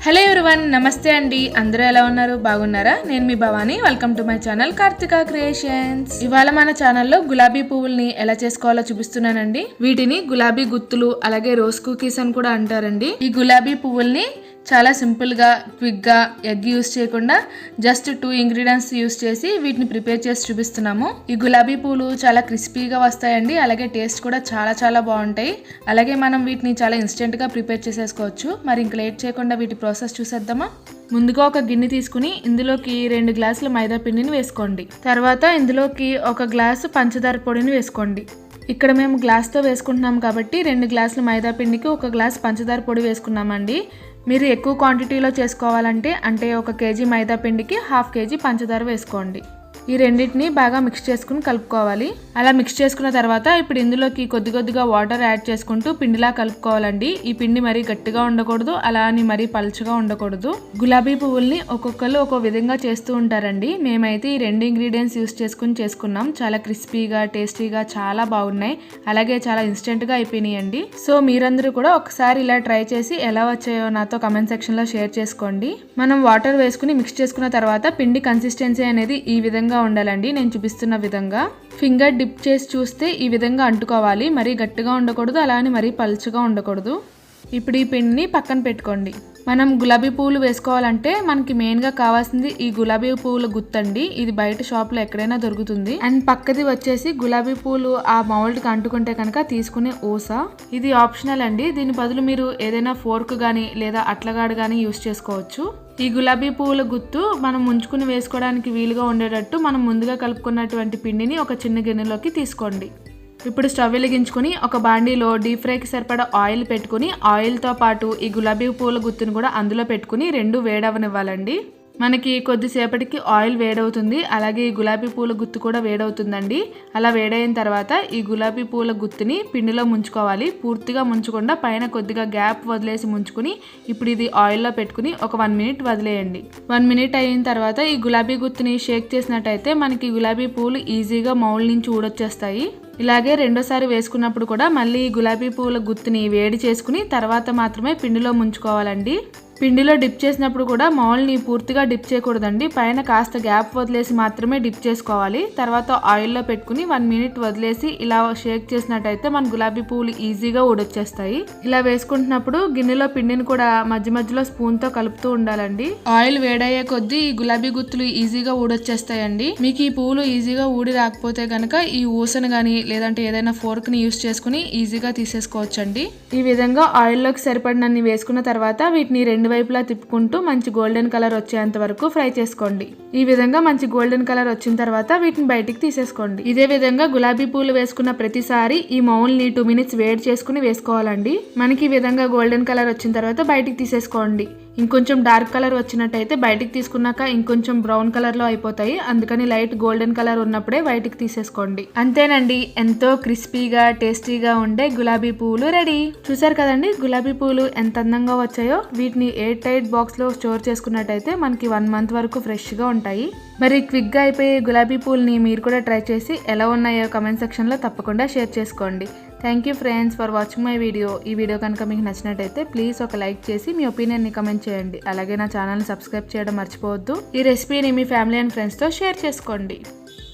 Hello everyone, నమస్తే అండి. అందరూ ఎలా ఉన్నారు? బాగున్నారా? నేను మీ Bhavani. Welcome to my channel Karthika creations. ఇవాళ మన ఛానల్లో గులాబీ పువ్వుల్ని ఎలా చేసుకోవాలో చూపిస్తున్నానండి. వీటిని గులాబీ గుత్తులు అలాగే రోజ్ కుకీస్ అని కూడా అంటారండి. ఈ గులాబీ పువ్వుల్ని చాలా సింపుల్గా క్విక్గా ఎగ్ యూస్ చేయకుండా జస్ట్ 2 ఇంగ్రీడియంట్స్ యూస్ చేసి వీటిని ప్రిపేర్ చేసి చూపిస్తున్నాము. ఈ గులాబీ పూలు చాలా క్రిస్పీగా వస్తాయండి. అలాగే టేస్ట్ కూడా చాలా బాగుంటాయి. అలాగే మనం వీటిని చాలా ఇన్స్టెంట్గా ప్రిపేర్ చేసేసుకోవచ్చు. మరి ఇంక లేట్ చేయకుండా వీటి ప్రాసెస్ చూసేద్దామా? ముందుగా ఒక గిన్నె తీసుకుని ఇందులోకి 2 గ్లాసుల మైదా పిండిని వేసుకోండి. తర్వాత ఇందులోకి 1 గ్లాసు పంచదార పొడిని వేసుకోండి. ఇక్కడ మేము గ్లాస్తో వేసుకుంటున్నాం కాబట్టి 2 గ్లాసుల మైదా పిండికి 1 గ్లాసు పంచదార పొడి వేసుకున్నామండి. మీరు ఎక్కువ క్వాంటిటీలో చేసుకోవాలంటే 1 కేజీ మైదా పిండికి 1/2 కేజీ పంచదార వేసుకోండి. ఈ రెండింటిని బాగా మిక్స్ చేసుకుని కలుపుకోవాలి. అలా మిక్స్ చేసుకున్న తర్వాత ఇప్పుడు ఇందులోకి కొద్దిగా వాటర్ యాడ్ చేసుకుంటూ పిండిలా కలుపుకోవాలండి. ఈ పిండి మరీ గట్టిగా ఉండకూడదు, అలా అని మరీ పలుచగా ఉండకూడదు. గులాబీ పువ్వుల్ని ఒక్కొక్కరు ఒక్కో విధంగా చేస్తూ ఉంటారండి. మేమైతే ఈ 2 ఇంగ్రీడియంట్స్ యూస్ చేసుకున్నాం. చాలా క్రిస్పీగా టేస్టీగా చాలా బాగున్నాయి. అలాగే చాలా ఇన్స్టెంట్గా అయిపోయినాయండి. సో మీరందరూ కూడా ఒకసారి ఇలా ట్రై చేసి ఎలా వచ్చాయో నాతో కమెంట్ సెక్షన్లో షేర్ చేసుకోండి. మనం వాటర్ వేసుకుని మిక్స్ చేసుకున్న తర్వాత పిండి కన్సిస్టెన్సీ అనేది ఈ విధంగా ఉండాలండి. నేను చూపిస్తున్న విధంగా ఫింగర్ డిప్ చేసి చూస్తే ఈ విధంగా అంటుకోవాలి. మరీ గట్టిగా ఉండకూడదు, అలానే మరీ పలుచగా ఉండకూడదు. ఇప్పుడు ఈ పిండిని పక్కన పెట్టుకోండి. మనం గులాబీ పువ్వులు వేసుకోవాలంటే మనకి మెయిన్గా కావాల్సింది ఈ గులాబీ పువ్వుల గుత్తండి. ఇది బయట షాప్లో ఎక్కడైనా దొరుకుతుంది. అండ్ పక్కది వచ్చేసి గులాబీ పువ్వులు ఆ మౌల్డ్కి అంటుకుంటే కనుక తీసుకునే ఊస. ఇది ఆప్షనల్ అండి. దీని బదులు మీరు ఏదైనా ఫోర్క్ కానీ లేదా అట్లగాడు కానీ యూస్ చేసుకోవచ్చు. ఈ గులాబీ పువ్వుల గుత్తు మనం ముంచుకుని వేసుకోవడానికి వీలుగా ఉండేటట్టు మనం ముందుగా కలుపుకున్నటువంటి పిండిని ఒక చిన్న గిన్నెలోకి తీసుకోండి. ఇప్పుడు స్టవ్ వెలిగించుకుని ఒక బాండీలో డీప్ ఫ్రైకి సరిపడా ఆయిల్ పెట్టుకుని ఆయిల్తో పాటు ఈ గులాబీ పువ్వుల గుత్తును కూడా అందులో పెట్టుకుని 2 వేడవనివ్వాలండి. మనకి కొద్దిసేపటికి ఆయిల్ వేడవుతుంది. అలాగే ఈ గులాబీ పూల గుత్తు కూడా వేడవుతుందండి. అలా వేడైన తర్వాత ఈ గులాబీ పూల గుత్తుని పిండిలో ముంచుకోవాలి. పూర్తిగా ముంచకుండా పైన కొద్దిగా గ్యాప్ వదిలేసి ముంచుకుని ఇప్పుడు ఇది ఆయిల్లో పెట్టుకుని ఒక 1 మినిట్ వదిలేయండి. 1 మినిట్ అయిన తర్వాత ఈ గులాబీ గుత్తుని షేక్ చేసినట్టయితే మనకి గులాబీ పూలు ఈజీగా మౌల్డ్ నుంచి ఊడొచ్చేస్తాయి. ఇలాగే రెండోసారి వేసుకున్నప్పుడు కూడా మళ్ళీ గులాబీ పూల గుత్తుని వేడి చేసుకుని తర్వాత మాత్రమే పిండిలో ముంచుకోవాలండి. పిండిలో డిప్ చేసినప్పుడు కూడా మౌల్డ్ని పూర్తిగా డిప్ చేయకూడదండి. పైన కాస్త గ్యాప్ వదిలేసి మాత్రమే డిప్ చేసుకోవాలి. తర్వాత ఆయిల్లో పెట్టుకుని 1 మినిట్ వదిలేసి ఇలా షేక్ చేసినట్టయితే మన గులాబీ పువ్వులు ఈజీగా ఊడొచ్చేస్తాయి. ఇలా వేసుకుంటున్నప్పుడు గిన్నెలో పిండిని కూడా మధ్యలో స్పూన్తో కలుపుతూ ఉండాలండి. ఆయిల్ వేడయ్యే కొద్దీ ఈ గులాబీ గుత్తులు ఈజీగా ఊడొచ్చేస్తాయండి. మీకు ఈ పువ్వులు ఈజీగా ఊడి రాకపోతే కనుక ఈ ఊసను కానీ లేదంటే ఏదైనా ఫోర్క్ని యూస్ చేసుకుని ఈజీగా తీసేసుకోవచ్చండి. ఈ విధంగా ఆయిల్లోకి సరిపడినన్ని వేసుకున్న తర్వాత వీటిని 2 వైపులా తిప్పుకుంటూ మంచి గోల్డెన్ కలర్ వచ్చేంత వరకు ఫ్రై చేసుకోండి. ఈ విధంగా మంచి గోల్డెన్ కలర్ వచ్చిన తర్వాత వీటిని బయటికి తీసేసుకోండి. ఇదే విధంగా గులాబీ పూలు వేసుకున్న ప్రతిసారి ఈ మౌల్ని 2 మినిట్స్ వేడి చేసుకుని వేసుకోవాలండి. మనకి ఈ విధంగా గోల్డెన్ కలర్ వచ్చిన తర్వాత బయటికి తీసేసుకోండి. ఇంకొంచెం డార్క్ కలర్ వచ్చినట్టయితే బయటికి తీసుకున్నాక ఇంకొంచెం బ్రౌన్ కలర్లో అయిపోతాయి. అందుకని లైట్ గోల్డెన్ కలర్ ఉన్నప్పుడే బయటికి తీసేసుకోండి. అంతేనండి, ఎంతో క్రిస్పీగా టేస్టీగా ఉండే గులాబీ పువ్వులు రెడీ. చూసారు కదండి గులాబీ పువ్వులు ఎంత అందంగా వచ్చాయో. వీటిని ఎయిర్ టైట్ బాక్స్లో స్టోర్ చేసుకున్నట్టయితే మనకి 1 మంత్ వరకు ఫ్రెష్గా ఉంటాయి. మరి క్విక్గా అయిపోయే గులాబీ పూలని మీరు కూడా ట్రై చేసి ఎలా ఉన్నాయో కమెంట్ సెక్షన్లో తప్పకుండా షేర్ చేసుకోండి. Thank you friends for watching my video. ఈ వీడియో కనుక మీకు నచ్చినట్టయితే ప్లీజ్ ఒక లైక్ చేసి మీ ఒపీనియన్ని కమెంట్ చేయండి. అలాగే నా ఛానల్ని సబ్స్క్రైబ్ చేయడం మర్చిపోవద్దు. ఈ రెసిపీని మీ ఫ్యామిలీ అండ్ ఫ్రెండ్స్తో షేర్ చేసుకోండి.